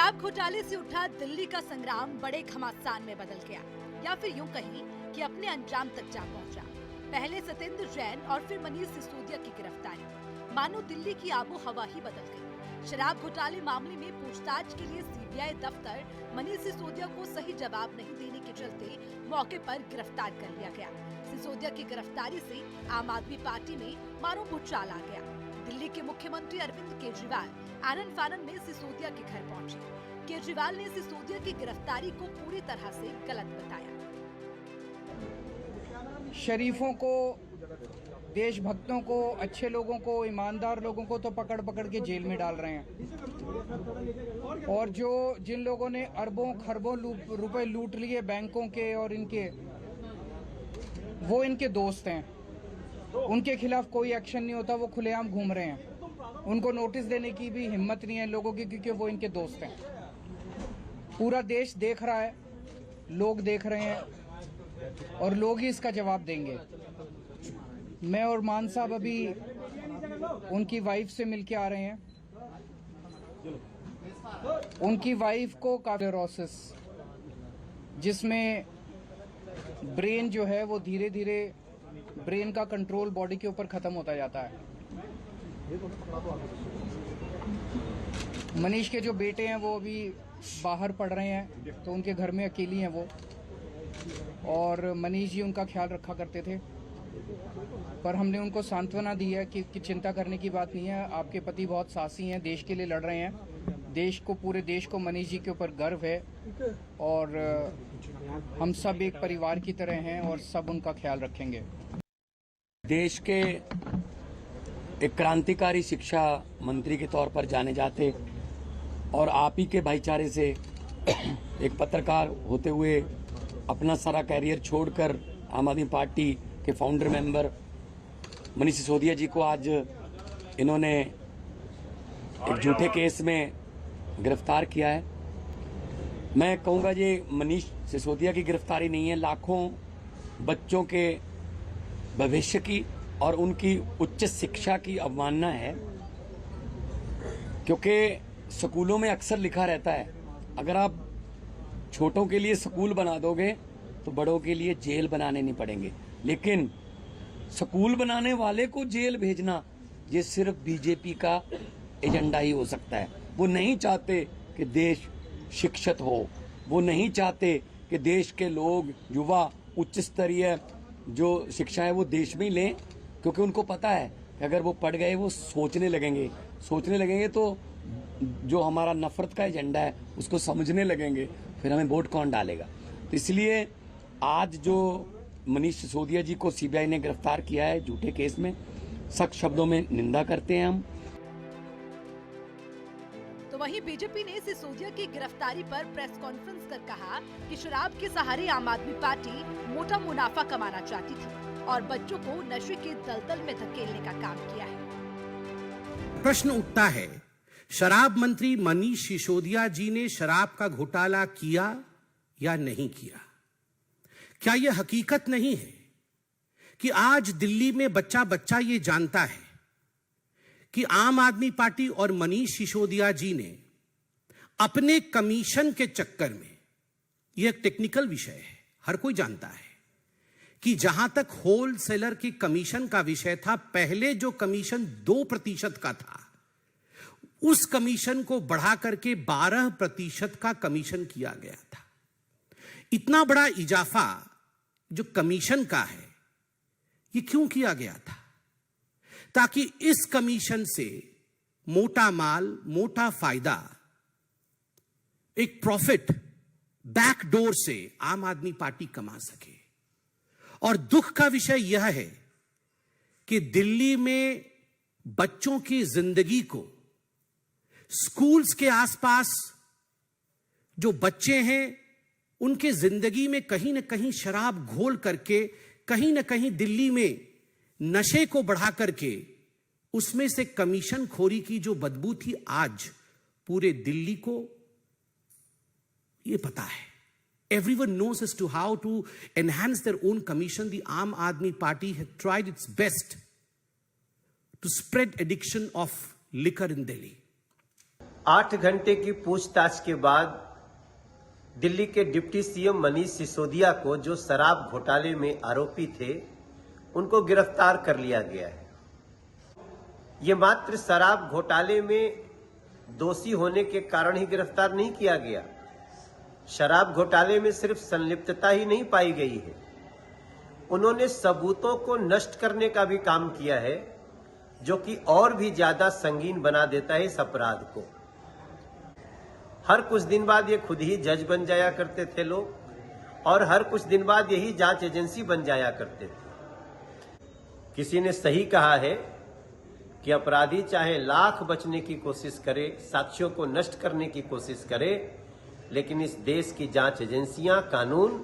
शराब घोटाले से उठा दिल्ली का संग्राम बड़े घमासान में बदल गया, या फिर यूं कहीं कि अपने अंजाम तक जा पहुंचा। पहले सत्येंद्र जैन और फिर मनीष सिसोदिया की गिरफ्तारी, मानो दिल्ली की आबो हवा ही बदल गई। शराब घोटाले मामले में पूछताछ के लिए सीबीआई दफ्तर मनीष सिसोदिया को सही जवाब नहीं देने के चलते मौके पर गिरफ्तार कर लिया गया। सिसोदिया की गिरफ्तारी से आम आदमी पार्टी में मानो भूचाल आ गया। दिल्ली के मुख्यमंत्री अरविंद केजरीवाल आनन फानन में सिसोदिया के घर पहुंचे। केजरीवाल ने सिसोदिया की गिरफ्तारी को पूरी तरह से गलत बताया। शरीफों को, देशभक्तों को, अच्छे लोगों को, ईमानदार लोगों को तो पकड़ पकड़ के जेल में डाल रहे हैं, और जिन लोगों ने अरबों खरबों रुपए लूट लिए बैंकों के और इनके, वो इनके दोस्त हैं। उनके खिलाफ कोई एक्शन नहीं होता, वो खुलेआम घूम रहे हैं। उनको नोटिस देने की भी हिम्मत नहीं है लोगों की, क्योंकि वो इनके दोस्त हैं। पूरा देश देख रहा है, लोग देख रहे हैं, और लोग ही इसका जवाब देंगे। मैं और मान साहब अभी उनकी वाइफ से मिलके आ रहे हैं। उनकी वाइफ को कार्डियोसिस, जिसमें ब्रेन जो है वो धीरे धीरे ब्रेन का कंट्रोल बॉडी के ऊपर खत्म होता जाता है। मनीष के जो बेटे हैं वो अभी बाहर पढ़ रहे हैं, तो उनके घर में अकेली हैं वो, और मनीष जी उनका ख्याल रखा करते थे। पर हमने उनको सांत्वना दी है कि चिंता करने की बात नहीं है, आपके पति बहुत साहसी हैं, देश के लिए लड़ रहे हैं। देश को, पूरे देश को मनीष जी के ऊपर गर्व है, और हम सब एक परिवार की तरह हैं और सब उनका ख्याल रखेंगे। देश के एक क्रांतिकारी शिक्षा मंत्री के तौर पर जाने जाते, और आप ही के भाईचारे से एक पत्रकार होते हुए अपना सारा कैरियर छोड़कर आम आदमी पार्टी के फाउंडर मेंबर मनीष सिसोदिया जी को आज इन्होंने एक झूठे केस में गिरफ्तार किया है। मैं कहूँगा ये मनीष सिसोदिया की गिरफ्तारी नहीं है, लाखों बच्चों के भविष्य की और उनकी उच्च शिक्षा की अवमानना है। क्योंकि स्कूलों में अक्सर लिखा रहता है, अगर आप छोटों के लिए स्कूल बना दोगे तो बड़ों के लिए जेल बनाने नहीं पड़ेंगे। लेकिन स्कूल बनाने वाले को जेल भेजना, ये सिर्फ बीजेपी का एजेंडा ही हो सकता है। वो नहीं चाहते कि देश शिक्षित हो, वो नहीं चाहते कि देश के लोग, युवा उच्च स्तरीय जो शिक्षा है वो देश में ही लें, क्योंकि उनको पता है कि अगर वो पढ़ गए वो सोचने लगेंगे तो जो हमारा नफरत का एजेंडा है उसको समझने लगेंगे, फिर हमें वोट कौन डालेगा। तो इसलिए आज जो मनीष सिसोदिया जी को सीबीआई ने गिरफ्तार किया है झूठे केस में, सख्त शब्दों में निंदा करते हैं हम। तो वहीं बीजेपी ने सिसोदिया की गिरफ्तारी पर प्रेस कॉन्फ्रेंस कर कहा कि शराब के सहारे आम आदमी पार्टी मोटा मुनाफा कमाना चाहती थी और बच्चों को नशे के दलदल में धकेलने का काम किया है। प्रश्न उठता है, शराब मंत्री मनीष सिसोदिया जी ने शराब का घोटाला किया या नहीं किया? क्या यह हकीकत नहीं है कि आज दिल्ली में बच्चा बच्चा ये जानता है कि आम आदमी पार्टी और मनीष सिसोदिया जी ने अपने कमीशन के चक्कर में, यह एक टेक्निकल विषय है, हर कोई जानता है कि जहां तक होलसेलर की कमीशन का विषय था, पहले जो कमीशन 2% का था, उस कमीशन को बढ़ा करके 12% का कमीशन किया गया था। इतना बड़ा इजाफा जो कमीशन का है, ये क्यों किया गया था? ताकि इस कमीशन से मोटा माल, मोटा फायदा, एक प्रॉफिट बैकडोर से आम आदमी पार्टी कमा सके। और दुख का विषय यह है कि दिल्ली में बच्चों की जिंदगी को, स्कूल्स के आसपास जो बच्चे हैं, उनके जिंदगी में कहीं ना कहीं शराब घोल करके, कहीं ना कहीं दिल्ली में नशे को बढ़ा करके, उसमें से कमीशन खोरी की जो बदबू थी, आज पूरे दिल्ली को यह पता है। Everyone knows as to how to enhance their own commission. The Aam Aadmi Party had tried its best to spread addiction of liquor in Delhi. 8 घंटे की पूछताछ के बाद दिल्ली के डिप्टी सीएम मनीष सिसोदिया को, जो शराब घोटाले में आरोपी थे, उनको गिरफ्तार कर लिया गया है। ये मात्र शराब घोटाले में दोषी होने के कारण ही गिरफ्तार नहीं किया गया। शराब घोटाले में सिर्फ संलिप्तता ही नहीं पाई गई है, उन्होंने सबूतों को नष्ट करने का भी काम किया है, जो कि और भी ज्यादा संगीन बना देता है इस अपराध को। हर कुछ दिन बाद ये खुद ही जज बन जाया करते थे लोग, और हर कुछ दिन बाद यही जांच एजेंसी बन जाया करते थे। किसी ने सही कहा है कि अपराधी चाहे लाख बचने की कोशिश करे, साक्ष्यों को नष्ट करने की कोशिश करे, लेकिन इस देश की जांच एजेंसियां, कानून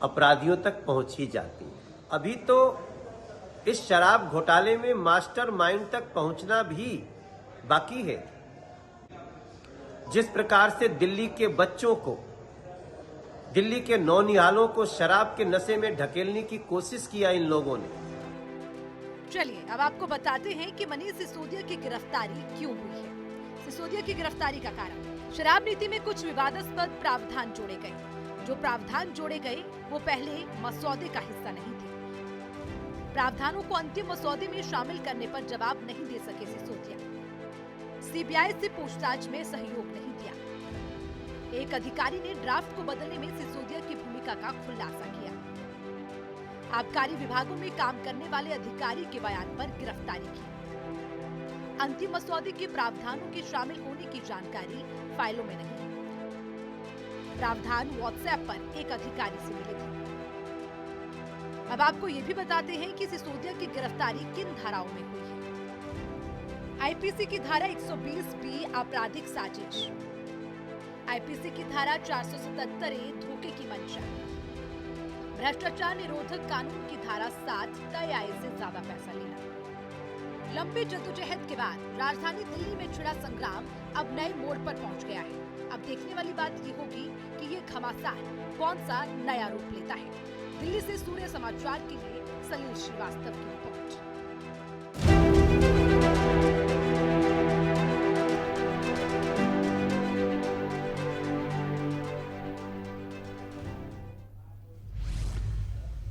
अपराधियों तक पहुंच ही जाती हैं। अभी तो इस शराब घोटाले में मास्टरमाइंड तक पहुंचना भी बाकी है। जिस प्रकार से दिल्ली के बच्चों को, दिल्ली के नौनिहालों को शराब के नशे में ढकेलने की कोशिश किया इन लोगों ने। चलिए अब आपको बताते हैं कि मनीष सिसोदिया की गिरफ्तारी क्यों हुई है। सिसोदिया की गिरफ्तारी का कारण, शराब नीति में कुछ विवादास्पद प्रावधान जोड़े गए। जो प्रावधान जोड़े गए वो पहले मसौदे का हिस्सा नहीं थे। प्रावधानों को अंतिम मसौदे में शामिल करने पर जवाब नहीं दे सके सिसोदिया। सीबीआई से पूछताछ में सहयोग नहीं दिया। एक अधिकारी ने ड्राफ्ट को बदलने में सिसोदिया की भूमिका का खुलासा किया। आबकारी विभागों में काम करने वाले अधिकारी के बयान पर गिरफ्तारी की। अंतिम मसौदे के प्रावधानों के शामिल होने की जानकारी फाइलों में नहीं। प्रावधान व्हाट्सएप पर एक अधिकारी से मिले थे। अब आपको ये भी बताते हैं कि सिसोदिया की गिरफ्तारी किन धाराओं में हुई है। आईपीसी की धारा 120 बी आपराधिक साजिश, आईपीसी की धारा 477 ए धोखे की मंशा, भ्रष्टाचार निरोधक कानून की धारा 7 तय आय से ज्यादा पैसा लेना। लंबी जद्दोजहद के बाद राजधानी दिल्ली में छिड़ा संग्राम अब नए मोड़ पर पहुंच गया है। अब देखने वाली बात ये होगी कि ये घमासान कौन सा नया रूप लेता है। दिल्ली से सूर्य समाचार के लिए सलील श्रीवास्तव की रिपोर्ट।